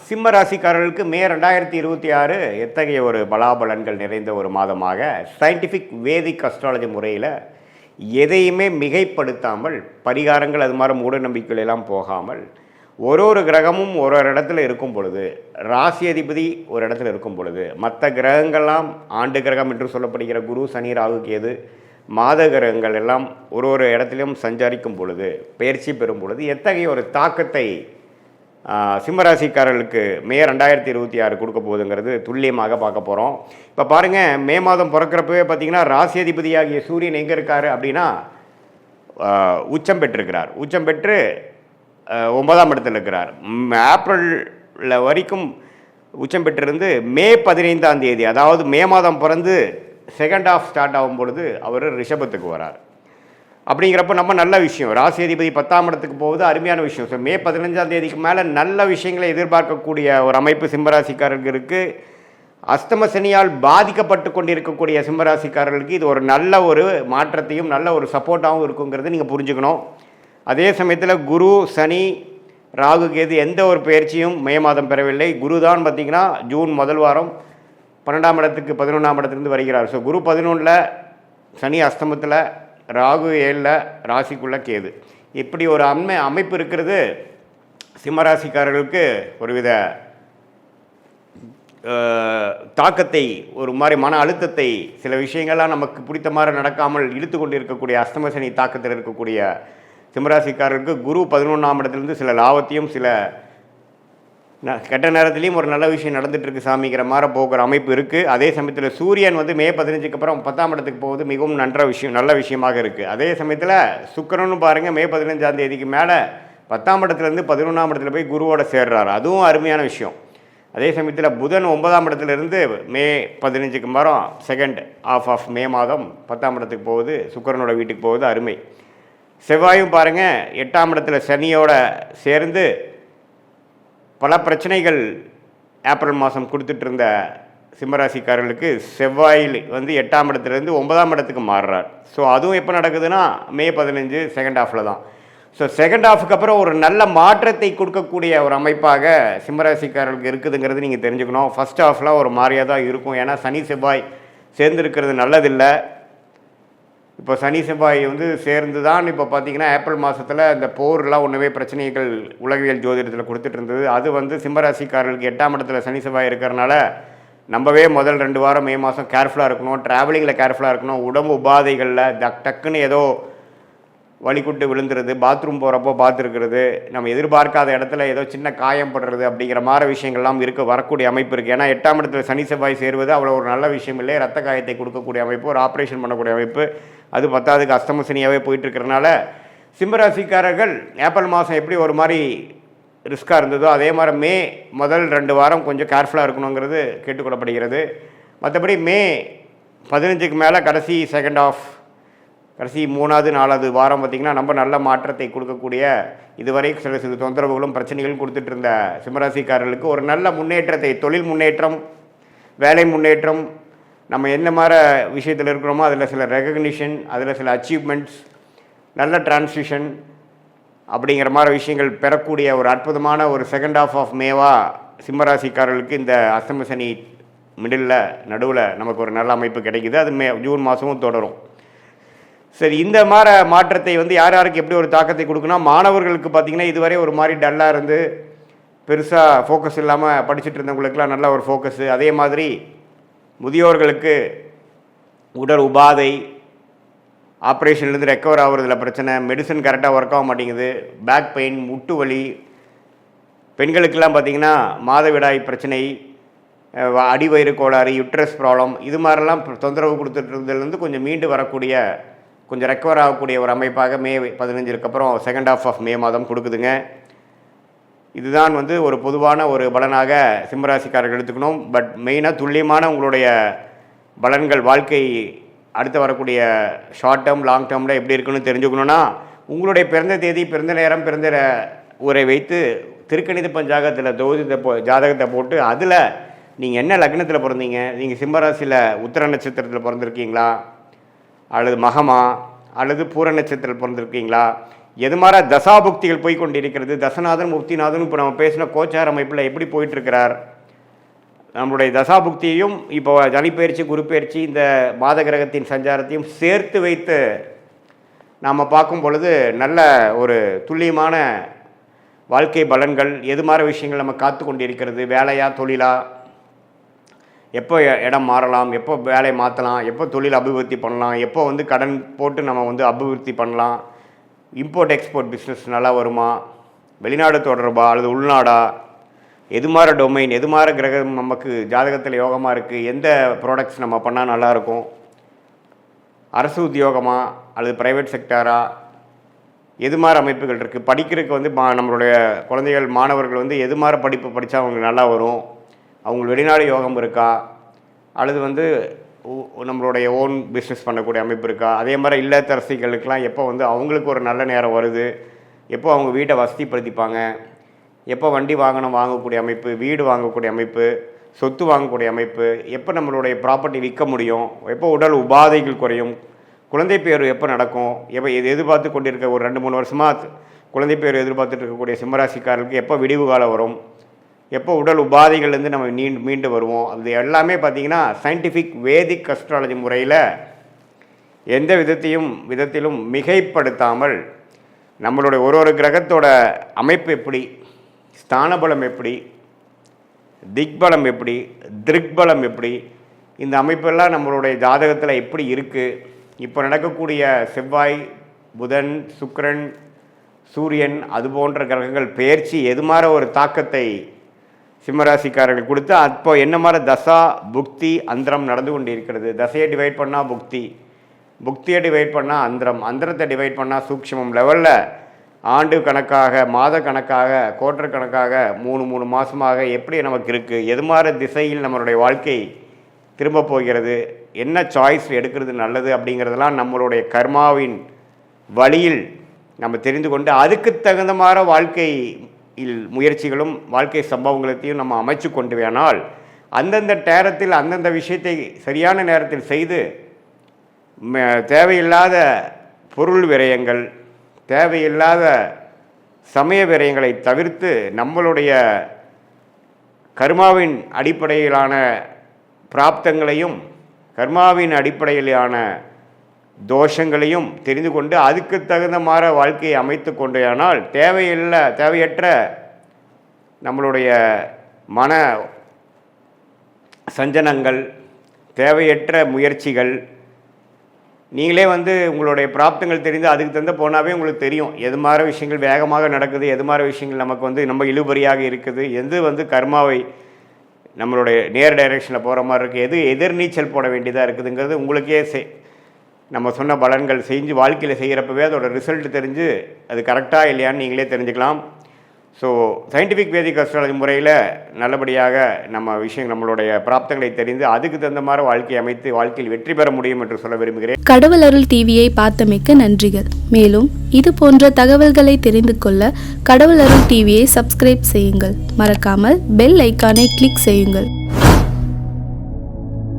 சிம்ம ராசிக்காரர்களுக்கு மே 2026 எத்தகைய ஒரு பலாபலன்கள் நிறைந்த ஒரு மாதமாக சயின்டிஃபிக் வேதிக் அஸ்ட்ராலஜி முறையில் எதையுமே மிகைப்படுத்தாமல் பரிகாரங்கள் அது மாதிரி மூட நம்பிக்கைகள் எல்லாம் போகாமல் ஒரு கிரகமும் ஒரு இடத்துல இருக்கும் பொழுது, ராசி அதிபதி ஒரு இடத்துல இருக்கும் பொழுது, மற்ற கிரகங்கள்லாம் ஆண்டு கிரகம் என்று சொல்லப்படுகிற குரு, சனி, ராகு, கேது, மாத கிரகங்கள் எல்லாம் ஒரு இடத்துலையும் சஞ்சரிக்கும் பொழுது, பயிற்சி பெறும் பொழுது எத்தகைய ஒரு தாக்கத்தை சிம்மராசிக்காரர்களுக்கு மே 2026 கொடுக்க போகுதுங்கிறது துல்லியமாக பார்க்க போகிறோம். இப்போ பாருங்கள், மே மாதம் பிறக்கிறப்பவே பார்த்திங்கன்னா ராசி அதிபதியாகிய சூரியன் எங்கே இருக்கார் அப்படின்னா உச்சம் பெற்றிருக்கிறார். உச்சம் பெற்று 9ஆம் இடத்தில் இருக்கிறார். ஏப்ரலில் வரைக்கும் உச்சம் பெற்றிருந்து மே 15ஆம் தேதி, அதாவது மே மாதம் பிறந்து செகண்ட் ஹாஃப் ஸ்டார்ட் ஆகும் பொழுது அவர் ரிஷபத்துக்கு வரார். அப்படிங்கிறப்ப நம்ம நல்ல விஷயம், ராசி அதிபதி 10ஆம் இடத்துக்கு போகுது, அருமையான விஷயம். ஸோ மே 15ஆம் தேதிக்கு மேலே நல்ல விஷயங்களை எதிர்பார்க்கக்கூடிய ஒரு அமைப்பு சிம்மராசிக்காரர்களுக்கு, அஸ்தம சனியால் பாதிக்கப்பட்டு கொண்டிருக்கக்கூடிய சிம்மராசிக்காரர்களுக்கு இது ஒரு நல்ல ஒரு மாற்றத்தையும் நல்ல ஒரு சப்போர்ட்டாகவும் இருக்குங்கிறது நீங்கள் புரிஞ்சுக்கணும். அதே சமயத்தில் குரு, சனி, ராகு, கேது எந்த ஒரு பயிற்சியும் மே மாதம் பெறவில்லை. குரு தான் பார்த்திங்கன்னா ஜூன் முதல் வாரம் 12ஆம் இடத்துக்கு 11ஆம் இடத்துலேருந்து வருகிறார். ஸோ குரு 11ல், சனி அஸ்தமத்தில், ராகு 7ல், ராசிக்குள்ள கேது. இப்படி ஒரு அமைப்பு இருக்கிறது சிம்மராசிக்காரர்களுக்கு ஒருவித தாக்கத்தை, ஒரு மாதிரி மன அழுத்தத்தை, சில விஷயங்கள்லாம் நமக்கு பிடித்த மாதிரி நடக்காமல் இழுத்து கொண்டு இருக்கக்கூடிய அஸ்தம சனி தாக்கத்தில் இருக்கக்கூடிய சிம்மராசிக்காரர்களுக்கு குரு 11ஆம் இடத்துலேருந்து சில லாபத்தையும் சில கெட்ட நேரத்துலேயும் ஒரு நல்ல விஷயம் நடந்துகிட்ருக்கு சாமிங்கிற மாதிரி போகிற அமைப்பு இருக்குது. அதே சமயத்தில் சூரியன் மே 15க்கு அப்புறம் 10ஆம் இடத்துக்கு போகுது, மிகவும் நல்ல விஷயமாக இருக்குது. அதே சமயத்தில் சுக்கிரனும் பாருங்கள் மே 15ஆம் தேதிக்கு மேலே 10ஆம் இடத்துலேருந்து 11ஆம் இடத்துல போய் குருவோட சேர்றாரு, அதுவும் அருமையான விஷயம். அதே சமயத்தில் புதன் 9ஆம் இடத்துலேருந்து மே 15க்கு மரம் செகண்ட் ஆஃப் ஆஃப் மே மாதம் 10ஆம் இடத்துக்கு போகுது, சுக்கிரனோட வீட்டுக்கு போகுது, அருமை. செவ்வாயும் பாருங்கள் 8ஆம் இடத்துல சனியோட சேர்ந்து பல பிரச்சனைகள் ஏப்ரல் மாதம் கொடுத்துட்டு இருந்த சிம்மராசிக்காரர்களுக்கு செவ்வாயில் 8ஆம் இடத்துலேருந்து 9ஆம் இடத்துக்கு மாறுறார். ஸோ அதுவும் எப்போ நடக்குதுன்னா மே 15 செகண்ட் ஹாஃபில் தான். ஸோ செகண்ட் ஹாஃபுக்கு அப்புறம் ஒரு நல்ல மாற்றத்தை கொடுக்கக்கூடிய ஒரு அமைப்பாக சிம்மராசிக்காரர்களுக்கு இருக்குதுங்கிறது நீங்கள் தெரிஞ்சுக்கணும். ஃபஸ்ட் ஹாஃப்லாம் ஒரு மாதிரியாக தான் இருக்கும், ஏன்னா சனி செவ்வாய் சேர்ந்துருக்கிறது நல்லதில்லை. இப்போ சனி செவ்வாய் சேர்ந்து தான் இப்போ பார்த்திங்கன்னா ஏப்ரல் மாதத்தில் இந்த போர்லாம் ஒன்றுமே பிரச்சனைகள் உலகியல் ஜோதிடத்தில் கொடுத்துட்டு இருந்தது. அது சிம்மராசிக்காரர்களுக்கு 8ஆம் இடத்துல சனி செவ்வாய் இருக்கிறனால நம்பவே முதல் 2 வாரம் மே மாதம் கேர்ஃபுல்லாக இருக்கணும், ட்ராவலிங்கில் கேர்ஃபுல்லாக இருக்கணும், உடம்பு உபாதைகளில் டக்குன்னு ஏதோ வலிக்குட்டு விழுந்துருது, பாத்ரூம் போகிறப்போ பார்த்துருக்கிறது, நம்ம எதிர்பார்க்காத இடத்துல ஏதோ சின்ன காயம் படுறது அப்படிங்கிற மாதிரி விஷயங்கள்லாம் வரக்கூடிய அமைப்பு இருக்குது. ஏன்னா 8ஆம் இடத்துல சனி செவ்வாய் சேருவது அவ்வளோ ஒரு நல்ல விஷயம் இல்லை. ரத்த காயத்தை கொடுக்கக்கூடிய அமைப்பு, ஒரு ஆப்ரேஷன் பண்ணக்கூடிய அமைப்பு, அது 10ஆவதுக்கு அஸ்தம சனியாகவே போயிட்டுருக்கிறனால சிம்மராசிக்காரர்கள் ஏப்ரல் மாதம் எப்படி ஒரு மாதிரி ரிஸ்க்காக இருந்ததோ அதே மாதிரி மே முதல் 2 வாரம் கொஞ்சம் கேர்ஃபுல்லாக இருக்கணுங்கிறது கேட்டுக்கொள்ளப்படுகிறது. மற்றபடி மே 15க்கு மேலே கடைசி செகண்ட் ஆஃப், கடைசி 3வது 4வது வாரம் பார்த்திங்கன்னா நம்ம நல்ல மாற்றத்தை கொடுக்கக்கூடிய, இதுவரை சில தொந்தரவுகளும் பிரச்சனைகளும் கொடுத்துட்டு இருந்த சிம்மராசிக்காரர்களுக்கு ஒரு நல்ல முன்னேற்றத்தை, தொழில் முன்னேற்றம், வேலை முன்னேற்றம், நம்ம என்ன மாதிரி விஷயத்தில் இருக்கிறோமோ அதில் சில ரெகக்னிஷன், அதில் சில அச்சீவ்மெண்ட்ஸ், நல்ல டிரான்சிஷன் அப்படிங்கிற மாதிரி விஷயங்கள் பெறக்கூடிய ஒரு அற்புதமான ஒரு செகண்ட் ஹாஃப் ஆஃப் மேவா சிம்மராசிக்காரர்களுக்கு இந்த அஸ்தம சனி மிடில் நடுவில் நமக்கு ஒரு நல்ல அமைப்பு கிடைக்குது. அது ஜூன் மாதமும் தொடரும். சரி, இந்த மாதிரி மாற்றத்தை யார் யாருக்கு எப்படி ஒரு தாக்கத்தை கொடுக்குன்னா, மாணவர்களுக்கு பார்த்திங்கன்னா இதுவரை ஒரு மாதிரி டல்லாக இருந்து பெருசாக ஃபோக்கஸ் இல்லாமல் படிச்சுட்டு இருந்தவங்களுக்கெல்லாம் நல்ல ஒரு ஃபோக்கஸு. அதே மாதிரி முதியோர்களுக்கு உடல் உபாதை, ஆப்ரேஷன்லேருந்து ரெக்கவர் ஆகுறதுல பிரச்சனை, மெடிசன் கரெக்டாக ஒர்க் ஆக மாட்டேங்குது, பேக் பெயின், முட்டு வலி, பெண்களுக்கெல்லாம் பார்த்திங்கன்னா மாதவிடாய் பிரச்சனை, அடிவயிறு கோளாறு, யுட்ரஸ் ப்ராப்ளம், இது மாதிரிலாம் தொந்தரவு கொடுத்துட்டு இருந்ததுலேருந்து கொஞ்சம் மீண்டு வரக்கூடிய, கொஞ்சம் ரெக்கவர் ஆகக்கூடிய ஒரு அமைப்பாக மே 15க்கு அப்புறம் செகண்ட் ஹாஃப் ஆஃப் மே மாதம் கொடுக்குதுங்க. இதுதான் ஒரு பொதுவான ஒரு பலனாக சிம்மராசிக்காரர்கள் எடுத்துக்கணும். பட் மெயினாக துல்லியமான உங்களுடைய பலன்கள், வாழ்க்கை அடுத்து வரக்கூடிய ஷார்ட் டேர்ம் லாங் டேர்மில் எப்படி இருக்குன்னு தெரிஞ்சுக்கணுன்னா உங்களுடைய பிறந்த தேதி, பிறந்த நேரம், பிறந்த ஊரை வைத்து திருக்கணித பஞ்சாங்கத்தில் ஜாதகத்தை போட்டு அதில் நீங்கள் என்ன லக்னத்தில் பிறந்தீங்க, நீங்கள் சிம்மராசியில் உத்திர நட்சத்திரத்தில் பிறந்திருக்கீங்களா, அல்லது மகமா, அல்லது பூர நட்சத்திரத்தில் பிறந்திருக்கீங்களா, எது மாதிரி தசாபுக்திகள் போய் கொண்டிருக்கிறது. தசநாதன் முக்திநாதன் இப்போ நம்ம பேசின கோச்சார அமைப்பில் எப்படி போயிட்டுருக்கிறார், நம்மளுடைய தசாபுக்தியையும் இப்போ சனிப்பெயர்ச்சி குருப்பெயர்ச்சி இந்த மாத கிரகத்தின் சஞ்சாரத்தையும் சேர்த்து வைத்து நாம் பார்க்கும் பொழுது நல்ல ஒரு துல்லியமான வாழ்க்கை பலன்கள், எது மாதிரி விஷயங்கள் நம்ம காத்து கொண்டிருக்கிறது, வேலையா தொழிலா, எப்போ இடம் மாறலாம், எப்போ வேலையை மாற்றலாம், எப்போ தொழில் அபிவிருத்தி பண்ணலாம், எப்போ வந்து கடன் போட்டு நம்ம வந்து அபிவிருத்தி பண்ணலாம், இம்போர்ட் எக்ஸ்போர்ட் பிஸ்னஸ் நல்லா வருமா, வெளிநாடு தொடர்பா அல்லது உள்நாடா, எது மாதிரி டொமைன், எது மாதிரி கிரகம் நமக்கு ஜாதகத்தில் யோகமாக இருக்குது, எந்த ப்ராடக்ட்ஸ் நம்ம பண்ணால் நல்லாயிருக்கும், அரசு உத்தியோகமா அல்லது ப்ரைவேட் செக்டாரா, எது மாதிரி அமைப்புகள் இருக்குது, படிக்கிறதுக்கு வந்து நம்மளுடைய குழந்தைகள் மாணவர்கள் வந்து எது மாதிரி படிப்பு படித்தா அவங்களுக்கு நல்லா வரும், அவங்க வெளிநாடு யோகம் இருக்கா, அல்லது வந்து நம்மளுடைய ஓன் பிஸ்னஸ் பண்ணக்கூடிய அமைப்பு இருக்கா, அதே மாதிரி இல்லத்தரசிகளுக்கெல்லாம் எப்போ வந்து அவங்களுக்கு ஒரு நல்ல நேரம் வருது, எப்போ அவங்க வீட்டை வசதிப்படுத்திப்பாங்க, எப்போ வண்டி வாங்கக்கூடிய அமைப்பு, வீடு வாங்கக்கூடிய அமைப்பு, சொத்து வாங்கக்கூடிய அமைப்பு, எப்போ நம்மளுடைய ப்ராப்பர்ட்டி விற்க முடியும், எப்போ உடல் உபாதைகள் குறையும், குழந்தை பேர் எப்போ நடக்கும், எப்போ இது எதிர்பார்த்து கொண்டிருக்க ஒரு 2-3 வருஷமாக குழந்தை பேர் எதிர்பார்த்துட்டு இருக்கக்கூடிய சிம்மராசிக்காரர்களுக்கு எப்போ விடிவு காலம் வரும், எப்போ உடல் உபாதைகள்லேருந்து நம்ம மீண்டு வருவோம், அது எல்லாமே பார்த்திங்கன்னா சயின்டிஃபிக் வேதிக் அஸ்ட்ராலஜி முறையில் எந்த விதத்திலும் மிகைப்படுத்தாமல் நம்மளுடைய ஒரு கிரகத்தோட அமைப்பு எப்படி, ஸ்தானபலம் எப்படி, திக்பலம் எப்படி, திருக்பலம் எப்படி, இந்த அமைப்பெல்லாம் நம்மளுடைய ஜாதகத்தில் எப்படி இருக்குது, இப்போ நடக்கக்கூடிய செவ்வாய், புதன், சுக்கிரன், சூரியன் அது போன்ற கிரகங்கள் பெயர்ச்சி எது மாதிரி ஒரு தாக்கத்தை சிம்மராசிக்காரர்கள் கொடுத்து அப்போ என்ன மாதிரி தசா புக்தி அந்தரம் நடந்து கொண்டு இருக்கிறது. தசையை டிவைட் பண்ணால் புக்தி, புக்தியை டிவைட் பண்ணால் அந்தரம், அந்தரத்தை டிவைட் பண்ணால் சூக்ஷ்மம் லெவலில் ஆண்டு கணக்காக, மாத கணக்காக, குவார்டர் கணக்காக 3 மாதமாக எப்படி நமக்கு இருக்குது, எது மாதிரி திசையில் நம்மளுடைய வாழ்க்கை திரும்ப போகிறது, என்ன சாய்ஸ் எடுக்கிறது நல்லது அப்படிங்கிறதெல்லாம் நம்மளுடைய கர்மாவின் வழியில் நம்ம தெரிந்து கொண்டு அதுக்கு தகுந்த மாதிரி வாழ்க்கையில் முயற்சிகளும் வாழ்க்கை சம்பவங்களையும் நம்ம அமைச்சு கொண்டு வேணால் அந்தந்த நேரத்தில் அந்தந்த விஷயத்தை சரியான நேரத்தில் செய்து தேவையில்லாத பொருள் விரயங்கள், தேவையில்லாத சமய விரயங்களை தவிர்த்து நம்மளுடைய கர்மாவின் அடிப்படையிலான பிராப்தங்களையும் கர்மாவின் அடிப்படையிலான தோஷங்களையும் தெரிந்து கொண்டு அதுக்கு தகுந்த மாதிரி வாழ்க்கையை அமைத்து கொண்டேயானால் தேவையற்ற நம்மளுடைய மன சஞ்சனங்கள், தேவையற்ற முயற்சிகள், நீங்களே வந்து உங்களுடைய பிராப்தங்கள் தெரிந்து அதுக்கு தகுந்த போனாவே உங்களுக்கு தெரியும் எது மாதிரி விஷயங்கள் வேகமாக நடக்குது, எது மாதிரி விஷயங்கள் நமக்கு வந்து நம்ம இழுபறியாக இருக்குது, எது வந்து கர்மாவை நம்மளுடைய நேர் டைரெக்ஷனில் போகிற மாதிரி இருக்குது, எது எதிர்நீச்சல் போட வேண்டியதாக இருக்குதுங்கிறது உங்களுக்கே நம்ம சொன்ன பலன்கள் செஞ்சு வாழ்க்கையில் செய்கிறப்பவே அதோட ரிசல்ட் தெரிஞ்சு அது கரெக்டாக இல்லையான்னு நீங்களே தெரிஞ்சுக்கலாம். ஸோ சயின்டிஃபிக் வேதிக் அஸ்ட்ராலஜி முறையில் நல்லபடியாக நம்மளுடைய பிராப்தங்களை தெரிந்து அதுக்கு தகுந்த மாதிரி வாழ்க்கையை அமைத்து வாழ்க்கையில் வெற்றி பெற முடியும் என்று சொல்ல விரும்புகிறேன். கடவுள் அருள் டிவியை பார்த்தமைக்க நன்றிகள். மேலும் இது போன்ற தகவல்களை தெரிந்து கொள்ள கடவுள் அருள் டிவியை சப்ஸ்கிரைப் செய்யுங்கள். மறக்காமல் பெல் ஐக்கானை கிளிக் செய்யுங்கள்.